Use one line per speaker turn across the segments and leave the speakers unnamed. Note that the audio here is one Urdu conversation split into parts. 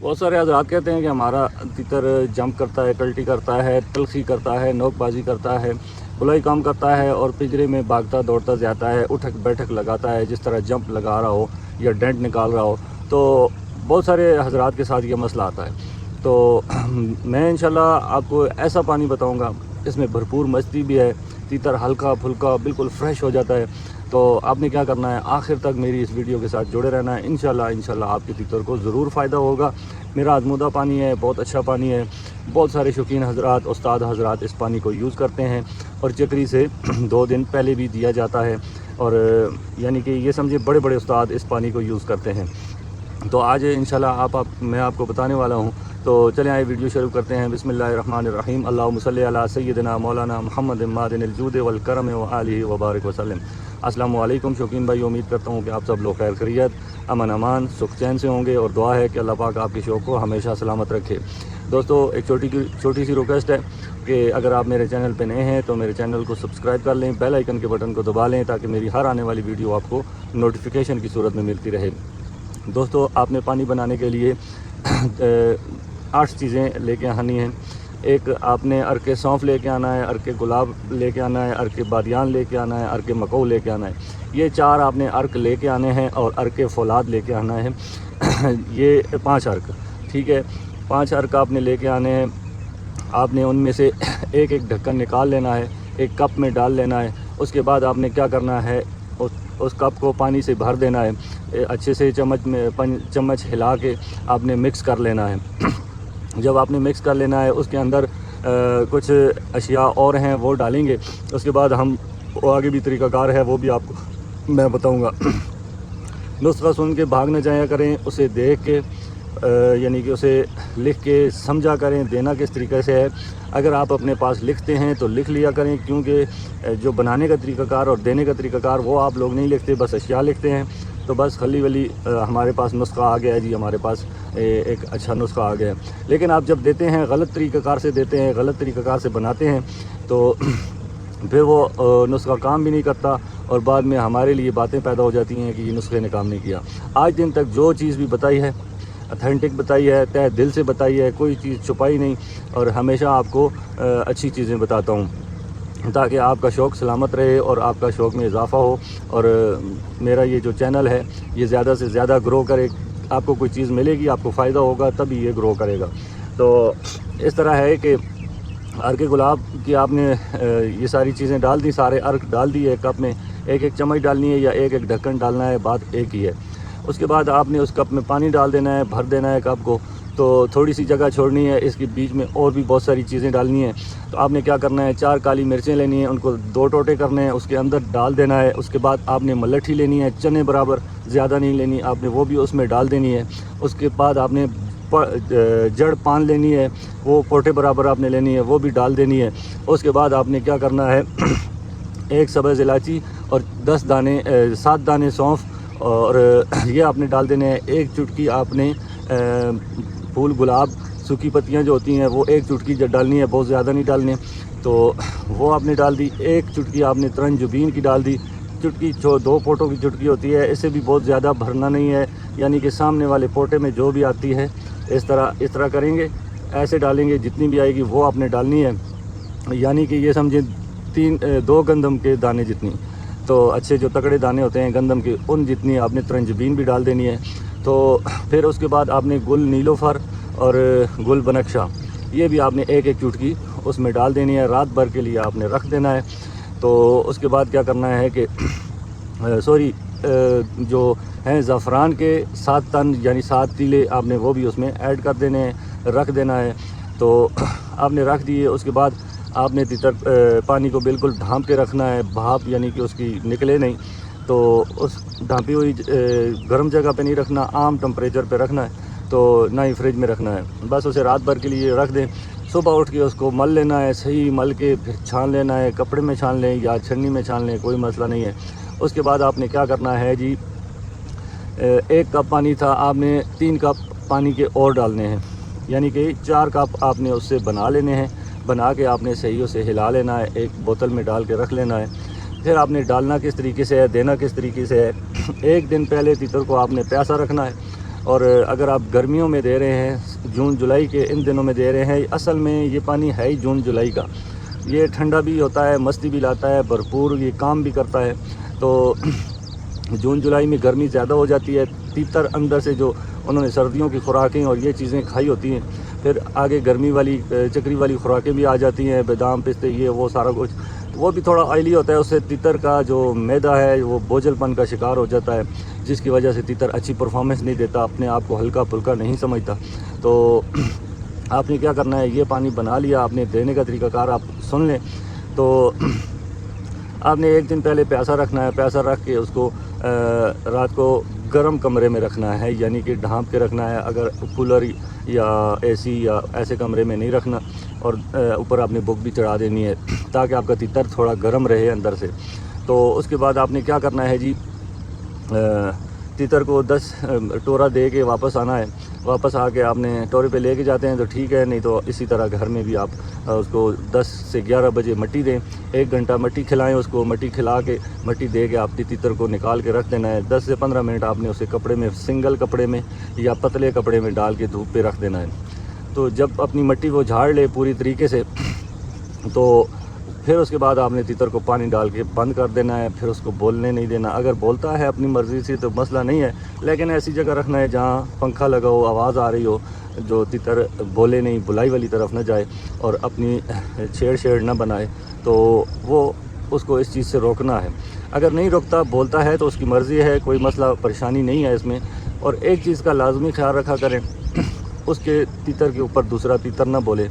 بہت سارے حضرات کہتے ہیں کہ ہمارا تیتر جمپ کرتا ہے، کلٹی کرتا ہے، تلخی کرتا ہے، نوک بازی کرتا ہے، بلائی کام کرتا ہے اور پنجرے میں بھاگتا دوڑتا جاتا ہے، اٹھک بیٹھک لگاتا ہے، جس طرح جمپ لگا رہا ہو یا ڈینٹ نکال رہا ہو۔ تو بہت سارے حضرات کے ساتھ یہ مسئلہ آتا ہے۔ تو میں انشاءاللہ آپ کو ایسا پانی بتاؤں گا، اس میں بھرپور مستی بھی ہے، تیتر ہلکا پھلکا بالکل فریش ہو جاتا ہے۔ تو آپ نے کیا کرنا ہے، آخر تک میری اس ویڈیو کے ساتھ جڑے رہنا ہے۔ انشاءاللہ آپ کے تیتر کو ضرور فائدہ ہوگا۔ میرا آزمودہ پانی ہے، بہت اچھا پانی ہے۔ بہت سارے شوقین حضرات، استاد حضرات اس پانی کو یوز کرتے ہیں اور چکری سے 2 دن پہلے بھی دیا جاتا ہے، اور یعنی کہ یہ سمجھے بڑے بڑے استاد اس پانی کو یوز کرتے ہیں۔ تو آج انشاءاللہ میں آپ کو بتانے والا ہوں۔ تو چلیں آئے ویڈیو شروع کرتے ہیں۔ بسم اللہ الرحمن الرحیم۔ اللہم صلی علی سیدنا مولانا محمد معدن الجود والکرم وآلہ وبارک وسلم۔ السلام علیکم شوقین بھائی، امید کرتا ہوں کہ آپ سب لوگ خیر خیریت، امن امان، سکھ چین سے ہوں گے، اور دعا ہے کہ اللہ پاک آپ کے شوق کو ہمیشہ سلامت رکھے۔ دوستو، ایک چھوٹی سی ریکویسٹ ہے کہ اگر آپ میرے چینل پہ نئے ہیں تو میرے چینل کو سبسکرائب کر لیں، بیل آئیکن کے بٹن کو دبا لیں تاکہ میری ہر آنے والی ویڈیو آپ کو نوٹیفیکیشن کی صورت میں ملتی رہے۔ دوستو، آپ نے پانی بنانے کے لیے 8 چیزیں لے کے آنی ہیں۔ ایک، آپ نے ارک سونف لے کے آنا ہے، ارک گلاب لے کے آنا ہے، ارک بادیان لے کے آنا ہے، ارک مکو لے کے آنا ہے۔ یہ 4 آپ نے ارک لے کے آنے ہیں، اور ارک فولاد لے کے آنا ہے۔ یہ 5 ارک، ٹھیک ہے، 5 ارک آپ نے لے کے آنے ہیں۔ آپ نے ان میں سے ایک ڈھکن نکال لینا ہے، ایک کپ میں ڈال لینا ہے۔ اس کے بعد آپ نے کیا کرنا ہے، اس کپ کو پانی سے بھر دینا ہے، اچھے سے چمچ ہلا کے آپ نے مکس کر لینا ہے۔ جب آپ نے مکس کر لینا ہے، اس کے اندر کچھ اشیاء اور ہیں وہ ڈالیں گے۔ اس کے بعد ہم آگے بھی طریقہ کار ہے وہ بھی آپ کو میں بتاؤں گا۔ نسخہ سن کے بھاگ نہ جایا کریں، اسے دیکھ کے یعنی کہ اسے لکھ کے سمجھا کریں دینا کس طریقے سے ہے۔ اگر آپ اپنے پاس لکھتے ہیں تو لکھ لیا کریں، کیونکہ جو بنانے کا طریقہ کار اور دینے کا طریقہ کار وہ آپ لوگ نہیں لکھتے، بس اشیاء لکھتے ہیں۔ تو بس خلی ولی ہمارے پاس نسخہ آ گیا ہے جی، ہمارے پاس ایک اچھا نسخہ آ گیا ہے۔ لیکن آپ جب دیتے ہیں غلط طریقہ کار سے دیتے ہیں، غلط طریقہ کار سے بناتے ہیں، تو پھر وہ نسخہ کام بھی نہیں کرتا، اور بعد میں ہمارے لیے باتیں پیدا ہو جاتی ہیں کہ یہ نسخے نے کام نہیں کیا۔ آج دن تک جو چیز بھی بتائی ہے اتھینٹک بتائی ہے، تہ دل سے بتائی ہے، کوئی چیز چھپائی نہیں، اور ہمیشہ آپ کو اچھی چیزیں بتاتا ہوں تاکہ آپ کا شوق سلامت رہے اور آپ کا شوق میں اضافہ ہو، اور میرا یہ جو چینل ہے یہ زیادہ سے زیادہ گرو کرے۔ آپ کو کوئی چیز ملے گی، آپ کو فائدہ ہوگا، تبھی یہ گرو کرے گا۔ تو اس طرح ہے کہ ارک گلاب کی آپ نے یہ ساری چیزیں ڈال دی، سارے ارک ڈال دیے کپ میں، ایک چمچ ڈالنی ہے یا ایک ڈھکن ڈالنا ہے، بات ایک ہی ہے۔ اس کے بعد آپ نے اس کپ میں پانی ڈال دینا ہے، بھر دینا ہے کپ کو۔ تو تھوڑی سی جگہ چھوڑنی ہے، اس کے بیچ میں اور بھی بہت ساری چیزیں ڈالنی ہیں۔ تو آپ نے کیا کرنا ہے، 4 کالی مرچیں لینی ہیں، ان کو 2 ٹوٹے کرنے ہیں، اس کے اندر ڈال دینا ہے۔ اس کے بعد آپ نے ملٹھی لینی ہے، چنے برابر، زیادہ نہیں لینی، آپ نے وہ بھی اس میں ڈال دینی ہے۔ اس کے بعد آپ نے جڑ پان لینی ہے، وہ پوٹے برابر آپ نے لینی ہے، وہ بھی ڈال دینی ہے۔ اس کے بعد آپ نے کیا کرنا ہے، 1 سبز الائچی اور 7 دانے سونف، اور یہ آپ نے ڈال دینے ہیں۔ 1 چٹکی آپ نے پھول گلاب سوکھی پتیاں جو ہوتی ہیں وہ 1 چٹکی ڈالنی ہے، بہت زیادہ نہیں ڈالنے، تو وہ آپ نے ڈال دی۔ 1 چٹکی آپ نے ترنجبین کی ڈال دی، چٹکی 2 پوٹوں کی چٹکی ہوتی ہے، اسے بھی بہت زیادہ بھرنا نہیں ہے، یعنی کہ سامنے والے پوٹے میں جو بھی آتی ہے اس طرح کریں گے، ایسے ڈالیں گے، جتنی بھی آئے گی وہ آپ نے ڈالنی ہے، یعنی کہ یہ سمجھیں 2 گندم کے دانے جتنی، تو اچھے جو تکڑے دانے ہوتے ہیں گندم کے، ان جتنی آپ نے ترنجبین بھی ڈال دینی ہے۔ تو پھر اس کے بعد آپ نے گل نیلوفر اور گل بنفشہ، یہ بھی آپ نے 1 چٹکی اس میں ڈال دینی ہے، رات بھر کے لیے آپ نے رکھ دینا ہے۔ تو اس کے بعد کیا کرنا ہے کہ جو ہیں زعفران کے 7 تن یعنی 7 تیلے آپ نے وہ بھی اس میں ایڈ کر دینے ہیں، رکھ دینا ہے۔ تو آپ نے رکھ دیے، اس کے بعد آپ نے پانی کو بالکل ڈھانپ کے رکھنا ہے، بھاپ یعنی کہ اس کی نکلے نہیں، تو اس ڈھانپی ہوئی گرم جگہ پہ نہیں رکھنا، عام ٹمپریچر پہ رکھنا ہے، تو نہ ہی فریج میں رکھنا ہے، بس اسے رات بھر کے لیے رکھ دیں۔ صبح اٹھ کے اس کو مل لینا ہے، صحیح مل کے پھر چھان لینا ہے، کپڑے میں چھان لیں یا چھنی میں چھان لیں، کوئی مسئلہ نہیں ہے۔ اس کے بعد آپ نے کیا کرنا ہے جی، 1 کپ پانی تھا، آپ نے 3 کپ پانی کے اور ڈالنے ہیں، یعنی کہ 4 کپ آپ نے اس سے بنا لینے ہیں۔ بنا کے آپ نے صحیح اسے ہلا لینا ہے، ایک بوتل میں ڈال کے رکھ لینا ہے۔ پھر آپ نے ڈالنا کس طریقے سے ہے، دینا کس طریقے سے ہے، 1 دن پہلے تیتر کو آپ نے پیاسا رکھنا ہے، اور اگر آپ گرمیوں میں دے رہے ہیں جون جولائی کے ان دنوں میں دے رہے ہیں، اصل میں یہ پانی ہے ہی جون جولائی کا، یہ ٹھنڈا بھی ہوتا ہے، مستی بھی لاتا ہے، بھرپور یہ کام بھی کرتا ہے۔ تو جون جولائی میں گرمی زیادہ ہو جاتی ہے، تیتر اندر سے جو انہوں نے سردیوں کی خوراکیں اور یہ چیزیں کھائی ہوتی ہیں، پھر آگے گرمی والی چکری والی خوراکیں بھی آ جاتی ہیں، بادام پستے یہ وہ سارا کچھ، وہ بھی تھوڑا آئلی ہوتا ہے، اس سے تیتر کا جو معدہ ہے وہ بوجھل پن کا شکار ہو جاتا ہے، جس کی وجہ سے تیتر اچھی پرفارمنس نہیں دیتا، اپنے آپ کو ہلکا پھلکا نہیں سمجھتا۔ تو آپ نے کیا کرنا ہے، یہ پانی بنا لیا، آپ نے دینے کا طریقہ کار آپ سن لیں۔ تو آپ نے ایک دن پہلے پیاسا رکھنا ہے، پیاسا رکھ کے اس کو رات کو گرم کمرے میں رکھنا ہے، یعنی کہ ڈھانپ کے رکھنا ہے، اگر کولر یا اے سی یا ایسے کمرے میں نہیں رکھنا، اور اوپر آپ نے بک بھی چڑھا دینی ہے تاکہ آپ کا تیتر تھوڑا گرم رہے اندر سے۔ تو اس کے بعد آپ نے کیا کرنا ہے جی، تیتر کو 10 ٹورا دے کے واپس آنا ہے، واپس آ کے آپ نے ٹورے پہ لے کے جاتے ہیں تو ٹھیک ہے، نہیں تو اسی طرح گھر میں بھی آپ اس کو 10 سے 11 بجے مٹی دیں، 1 گھنٹہ مٹی کھلائیں، اس کو مٹی کھلا کے مٹی دے کے آپ تیتر کو نکال کے رکھ دینا ہے۔ 10 سے 15 منٹ آپ نے اسے کپڑے میں، سنگل کپڑے میں یا پتلے کپڑے میں ڈال کے دھوپ پہ رکھ دینا ہے۔ تو جب اپنی مٹی وہ جھاڑ لے پوری طریقے سے، تو پھر اس کے بعد آپ نے تیتر کو پانی ڈال کے بند کر دینا ہے، پھر اس کو بولنے نہیں دینا۔ اگر بولتا ہے اپنی مرضی سے تو مسئلہ نہیں ہے، لیکن ایسی جگہ رکھنا ہے جہاں پنکھا لگا ہو، آواز آ رہی ہو، جو تیتر بولے نہیں، بلائی والی طرف نہ جائے اور اپنی چھیڑ نہ بنائے، تو وہ اس کو اس چیز سے روکنا ہے۔ اگر نہیں روکتا، بولتا ہے تو اس کی مرضی ہے، کوئی مسئلہ پریشانی نہیں ہے اس میں۔ اور ایک چیز کا لازمی خیال رکھا کریں، اس کے تیتر کے اوپر دوسرا تیتر نہ بولے۔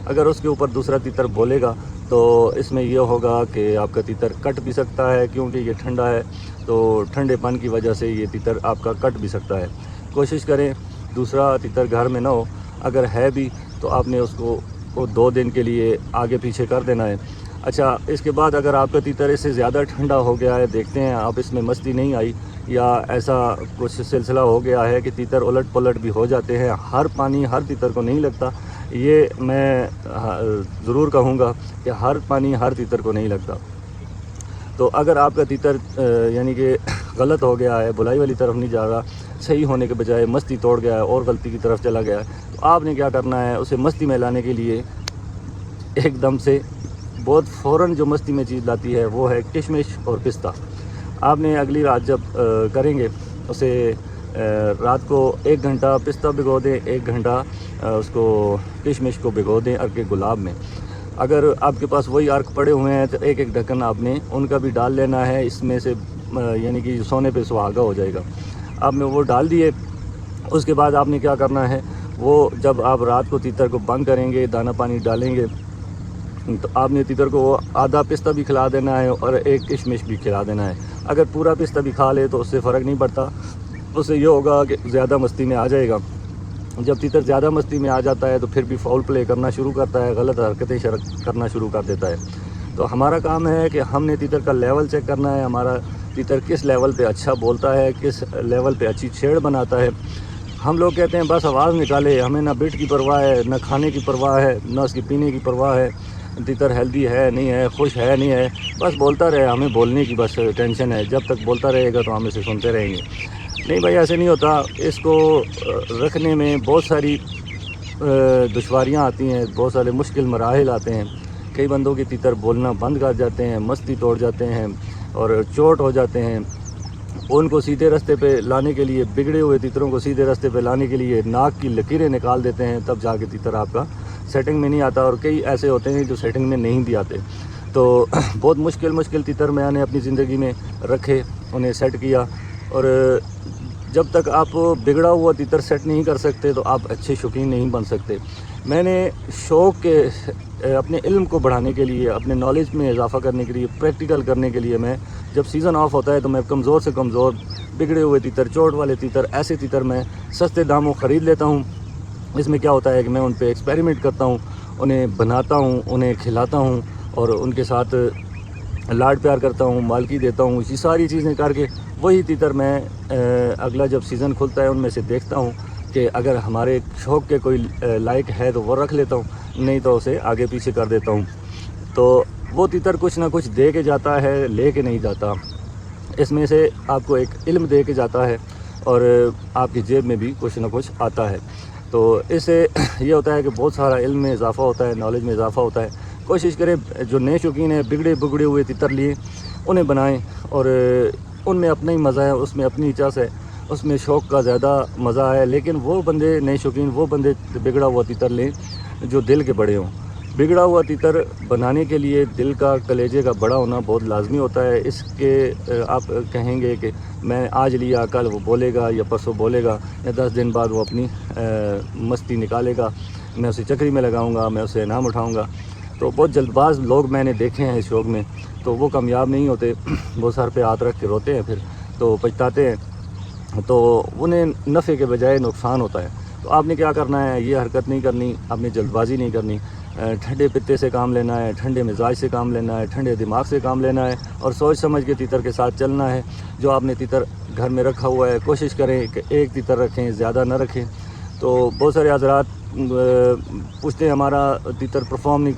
اگر اس کے اوپر دوسرا تیتر بولے گا تو اس میں یہ ہوگا کہ آپ کا تیتر کٹ بھی سکتا ہے، کیونکہ یہ ٹھنڈا ہے، تو ٹھنڈے پن کی وجہ سے یہ تیتر آپ کا کٹ بھی سکتا ہے۔ کوشش کریں دوسرا تیتر گھر میں نہ ہو، اگر ہے بھی تو آپ نے اس کو 2 دن کے لیے آگے پیچھے کر دینا ہے۔ اچھا، اس کے بعد اگر آپ کا تیتر اس سے زیادہ ٹھنڈا ہو گیا ہے، دیکھتے ہیں آپ اس میں مستی نہیں آئی یا ایسا کچھ سلسلہ ہو گیا ہے کہ تیتر الٹ پلٹ بھی ہو جاتے ہیں، ہر پانی ہر تیتر کو نہیں لگتا، یہ میں ضرور کہوں گا کہ ہر پانی ہر تیتر کو نہیں لگتا۔ تو اگر آپ کا تیتر یعنی کہ غلط ہو گیا ہے، بلائی والی طرف نہیں جا رہا، صحیح ہونے کے بجائے مستی توڑ گیا ہے اور غلطی کی طرف چلا گیا ہے، تو آپ نے کیا کرنا ہے، اسے مستی میں لانے کے لیے ایک دم سے بہت فوراً جو مستی میں چیز لاتی ہے وہ ہے کشمش اور پستہ۔ آپ نے اگلی رات جب کریں گے، اسے رات کو 1 گھنٹہ پستہ بھگو دیں، 1 گھنٹہ اس کو کشمش کو بھگو دیں ارک گلاب میں۔ اگر آپ کے پاس وہی ارک پڑے ہوئے ہیں تو ایک ڈھکن آپ نے ان کا بھی ڈال لینا ہے، اس میں سے یعنی کہ سونے پہ سہاگا ہو جائے گا۔ آپ نے وہ ڈال دیے، اس کے بعد آپ نے کیا کرنا ہے، وہ جب آپ رات کو تیتر کو بند کریں گے، دانہ پانی ڈالیں گے، تو آپ نے تیتر کو آدھا پستہ بھی کھلا دینا ہے اور 1 کشمش بھی کھلا دینا ہے۔ اگر پورا پستہ بھی کھا لے تو اس سے فرق نہیں پڑتا، اس سے یہ ہوگا کہ زیادہ مستی میں آ جائے گا۔ جب تیتر زیادہ مستی میں آ جاتا ہے تو پھر بھی فاؤل پلے کرنا شروع کرتا ہے، غلط حرکتیں کرنا شروع کر دیتا ہے۔ تو ہمارا کام ہے کہ ہم نے تیتر کا لیول چیک کرنا ہے، ہمارا تیتر کس لیول پہ اچھا بولتا ہے، کس لیول پہ اچھی چھیڑ بناتا ہے۔ ہم لوگ کہتے ہیں بس آواز نکالے، ہمیں نہ بیٹ کی پرواہ ہے، نہ کھانے کی پرواہ ہے، نہ اس کی پینے کی پرواہ ہے، تیتر ہیلدی ہے نہیں ہے، خوش ہے نہیں ہے، بس بولتا رہے، ہمیں بولنے کی بس ٹینشن ہے، جب تک بولتا رہے گا تو ہم اسے سنتے رہیں گے۔ نہیں بھائی، ایسے نہیں ہوتا، اس کو رکھنے میں بہت ساری دشواریاں آتی ہیں، بہت سارے مشکل مراحل آتے ہیں۔ کئی بندوں کے تیتر بولنا بند کر جاتے ہیں، مستی توڑ جاتے ہیں اور چوٹ ہو جاتے ہیں۔ ان کو سیدھے راستے پہ لانے کے لیے، بگڑے ہوئے تیتروں کو سیدھے راستے پہ لانے کے لیے ناک کی لکیریں نکال دیتے ہیں، تب جا کے تیتر آپ کا سیٹنگ میں نہیں آتا، اور کئی ایسے ہوتے ہیں جو سیٹنگ میں نہیں بھی آتے۔ تو بہت مشکل تیتر میں نے اپنی زندگی میں رکھے، انہیں سیٹ کیا، اور جب تک آپ بگڑا ہوا تیتر سیٹ نہیں کر سکتے تو آپ اچھے شوقین نہیں بن سکتے۔ میں نے شوق کے اپنے علم کو بڑھانے کے لیے، اپنے نالج میں اضافہ کرنے کے لیے، پریکٹیکل کرنے کے لیے، میں جب سیزن آف ہوتا ہے تو میں کمزور سے کمزور بگڑے ہوئے تیتر، چوٹ والے تیتر، ایسے تیتر میں سستے داموں خرید لیتا ہوں۔ اس میں کیا ہوتا ہے کہ میں ان پہ ایکسپیریمنٹ کرتا ہوں، انہیں بناتا ہوں، انہیں کھلاتا ہوں اور ان کے ساتھ لاڈ پیار کرتا ہوں، مالکی دیتا ہوں، یہ ساری چیزیں کر کے وہی تیتر میں اگلا جب سیزن کھلتا ہے ان میں سے دیکھتا ہوں کہ اگر ہمارے شوق کے کوئی لائق ہے تو وہ رکھ لیتا ہوں، نہیں تو اسے آگے پیچھے کر دیتا ہوں۔ تو وہ تیتر کچھ نہ کچھ دے کے جاتا ہے، لے کے نہیں جاتا۔ اس میں سے آپ کو ایک علم دے کے جاتا ہے، اور آپ کی جیب میں بھی کچھ نہ کچھ آتا ہے. تو اس سے یہ ہوتا ہے کہ بہت سارا علم میں اضافہ ہوتا ہے, نالج میں اضافہ ہوتا ہے. کوشش کریں جو نئے شوقین ہیں بگڑے بگڑے ہوئے تتر لیے انہیں بنائیں, اور ان میں اپنا ہی مزہ ہے, اس میں اپنی چس ہے, اس میں شوق کا زیادہ مزہ ہے. لیکن وہ بندے نئے شوقین وہ بندے بگڑا ہوا تتر لیں جو دل کے بڑے ہوں. بگڑا ہوا تتر بنانے کے لیے دل کا کلیجے کا بڑا ہونا بہت لازمی ہوتا ہے. اس کے آپ کہیں گے کہ میں آج لیا کل وہ بولے گا یا پرسوں بولے گا یا 10 دن بعد وہ اپنی مستی نکالے گا, میں اسے چکری میں لگاؤں گا, میں اسے انعام اٹھاؤں گا. تو بہت جلد باز لوگ میں نے دیکھے ہیں اس شوق میں, تو وہ کامیاب نہیں ہوتے, وہ سر پہ ہاتھ رکھ کے روتے ہیں, پھر تو پچھتاتے ہیں, تو انہیں نفع کے بجائے نقصان ہوتا ہے. تو آپ نے کیا کرنا ہے, یہ حرکت نہیں کرنی, آپ نے جلد بازی نہیں کرنی, ٹھنڈے پتے سے کام لینا ہے, ٹھنڈے مزاج سے کام لینا ہے, ٹھنڈے دماغ سے کام لینا ہے, اور سوچ سمجھ کے تتر کے ساتھ چلنا ہے. جو آپ نے تتر گھر میں رکھا ہوا ہے کوشش کریں کہ ایک تتر رکھیں, زیادہ نہ رکھیں. تو بہت سارے حضرات پوچھتے ہیں ہمارا تتر پرفارم نہیں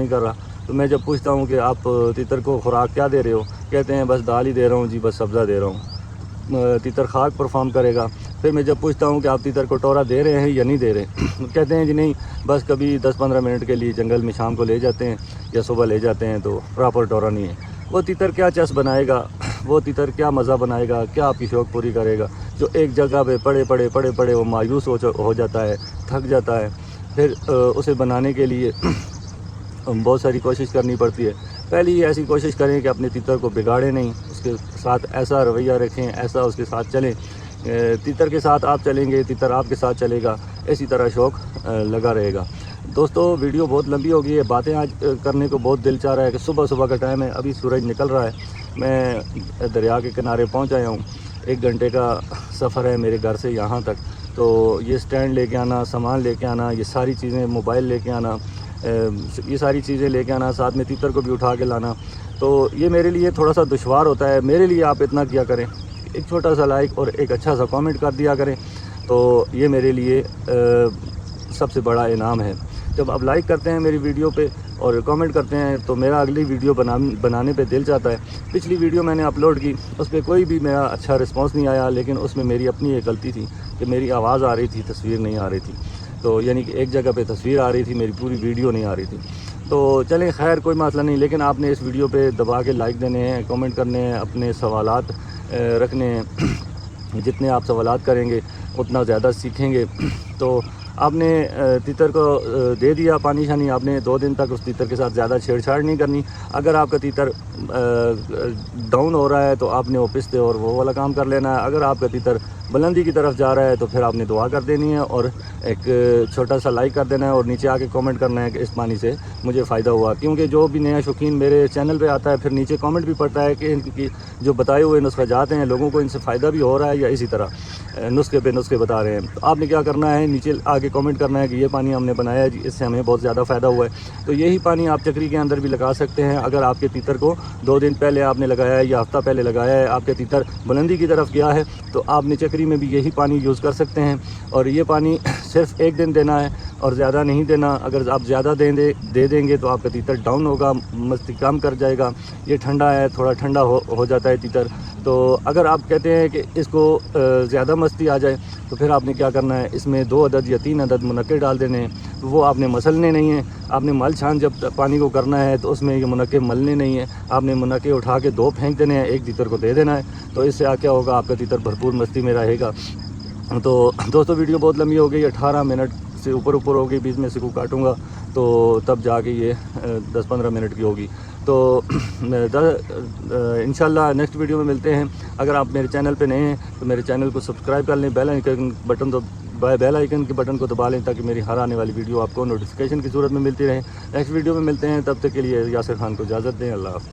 کر رہا. تو میں جب پوچھتا ہوں کہ آپ تتر کو خوراک کیا دے رہے ہو, کہتے ہیں بس دال ہی دے رہا ہوں جی, بس سبزہ دے رہا ہوں. تتر خاک پرفارم کرے گا. پھر میں جب پوچھتا ہوں کہ آپ تتر کو ٹورا دے رہے ہیں یا نہیں دے رہے, کہتے ہیں جی نہیں, بس کبھی 10-15 منٹ کے لیے جنگل میں شام کو لے جاتے ہیں یا صبح لے جاتے ہیں, تو پراپر ٹورا نہیں ہے. وہ تتر کیا چس بنائے گا, وہ تتر کیا مزہ بنائے گا, کیا آپ کی شوق پوری کرے گا, جو ایک جگہ پہ پڑے وہ مایوس ہو جاتا ہے, تھک جاتا ہے. پھر اسے بنانے کے لیے بہت ساری کوشش کرنی پڑتی ہے. پہلی یہ ایسی کوشش کریں کہ اپنے تتر کو بگاڑیں نہیں, اس کے ساتھ ایسا رویہ رکھیں, ایسا اس کے ساتھ چلیں. تتر کے ساتھ آپ چلیں گے, تتر آپ کے ساتھ چلے گا, اسی طرح شوق لگا رہے گا. دوستو ویڈیو بہت لمبی ہو گئی ہے, باتیں آج کرنے کو بہت دل چاہ رہا ہے کہ صبح کا ٹائم ہے, ابھی سورج نکل رہا ہے, میں دریا کے کنارے پہنچ آیا ہوں. 1 گھنٹے کا سفر ہے میرے گھر سے یہاں تک. تو یہ سٹینڈ لے کے آنا, سامان لے کے آنا, یہ ساری چیزیں, موبائل لے کے آنا, یہ ساری چیزیں لے کے آنا, ساتھ میں تتر کو بھی اٹھا کے لانا, تو یہ میرے لیے تھوڑا سا دشوار ہوتا ہے. میرے لیے آپ اتنا کیا کریں, ایک چھوٹا سا لائک اور ایک اچھا سا کامنٹ کر دیا کریں, تو یہ میرے لیے سب سے بڑا انعام ہے. جب آپ لائک کرتے ہیں میری ویڈیو پہ اور کامنٹ کرتے ہیں تو میرا اگلی ویڈیو بنانے پہ دل چاہتا ہے. پچھلی ویڈیو میں نے اپلوڈ کی, اس پہ کوئی بھی میرا اچھا رسپانس نہیں آیا, لیکن اس میں میری اپنی ایک غلطی تھی کہ میری آواز آ رہی تھی, تصویر نہیں آ رہی تھی. تو یعنی کہ ایک جگہ پہ تصویر آ رہی تھی, میری پوری ویڈیو نہیں آ رہی تھی. تو چلیں خیر کوئی مسئلہ نہیں, لیکن آپ نے اس ویڈیو پہ دبا کے لائک دینے ہیں, کامنٹ کرنے ہیں, اپنے سوالات رکھنے ہیں. جتنے آپ سوالات کریں گے اتنا زیادہ سیکھیں گے. تو آپ نے تتر کو دے دیا پانی شانی, آپ نے 2 دن تک اس تتر کے ساتھ زیادہ چھیڑ چھاڑ نہیں کرنی. اگر آپ کا تتر ڈاؤن ہو رہا ہے تو آپ نے وہ پستے اور وہ والا کام کر لینا ہے. اگر آپ کا تتر بلندی کی طرف جا رہا ہے تو پھر آپ نے دعا کر دینی ہے اور ایک چھوٹا سا لائک کر دینا ہے, اور نیچے آ کے کامنٹ کرنا ہے کہ اس پانی سے مجھے فائدہ ہوا. کیونکہ جو بھی نیا شوقین میرے چینل پہ آتا ہے پھر نیچے کامنٹ بھی پڑتا ہے کہ ان کی جو بتائے ہوئے نسخہ جات ہیں لوگوں کو ان سے فائدہ بھی ہو رہا ہے یا اسی طرح نسخے پہ نسخے بتا رہے ہیں. تو آپ نے کیا کرنا ہے, نیچے آگے کامنٹ کرنا ہے کہ یہ پانی ہم نے بنایا ہے جی, اس سے ہمیں بہت زیادہ فائدہ ہوا ہے. تو یہی پانی آپ چکری کے اندر بھی لگا سکتے ہیں. اگر آپ کے تتر کو 2 دن پہلے آپ نے لگایا ہے یا ہفتہ پہلے لگایا ہے, آپ کے تتر بلندی کی طرف گیا ہے, تو آپ نے چکری میں بھی یہی پانی یوز کر سکتے ہیں. اور یہ پانی صرف 1 دن دینا ہے اور زیادہ نہیں دینا. اگر آپ زیادہ دے دیں گے تو آپ کا تتر ڈاؤن ہوگا, مستی کم کر جائے گا. یہ ٹھنڈا ہے, تھوڑا ٹھنڈا ہو جاتا ہے تتر. تو اگر آپ کہتے ہیں کہ اس کو زیادہ مستی آ جائے تو پھر آپ نے کیا کرنا ہے, اس میں 2 عدد یا 3 عدد منقے ڈال دینے ہیں. تو وہ آپ نے مسلنے نہیں ہیں, آپ نے مل چھان جب پانی کو کرنا ہے تو اس میں یہ منقے ملنے نہیں ہیں. آپ نے منقے اٹھا کے 2 پھینک دینے ہیں, 1 تتر کو دے دینا ہے. تو اس سے کیا ہوگا, آپ کا تتر بھرپور مستی میں رہے گا. تو دوستو ویڈیو بہت لمبی ہو گئی, 18 منٹ سے اوپر ہو گئی, بیچ میں سے کو کاٹوں گا تو تب جا کے یہ 10-15 منٹ کی ہوگی. تو انشاءاللہ نیکسٹ ویڈیو میں ملتے ہیں. اگر آپ میرے چینل پہ نئے ہیں تو میرے چینل کو سبسکرائب کر لیں, بیل آئیکن کے بٹن کو دبا لیں تاکہ میری ہر آنے والی ویڈیو آپ کو نوٹیفیکیشن کی صورت میں ملتی رہے. نیکسٹ ویڈیو میں ملتے ہیں, تب تک کے لیے یاسر خان کو اجازت دیں. اللہ حافظ.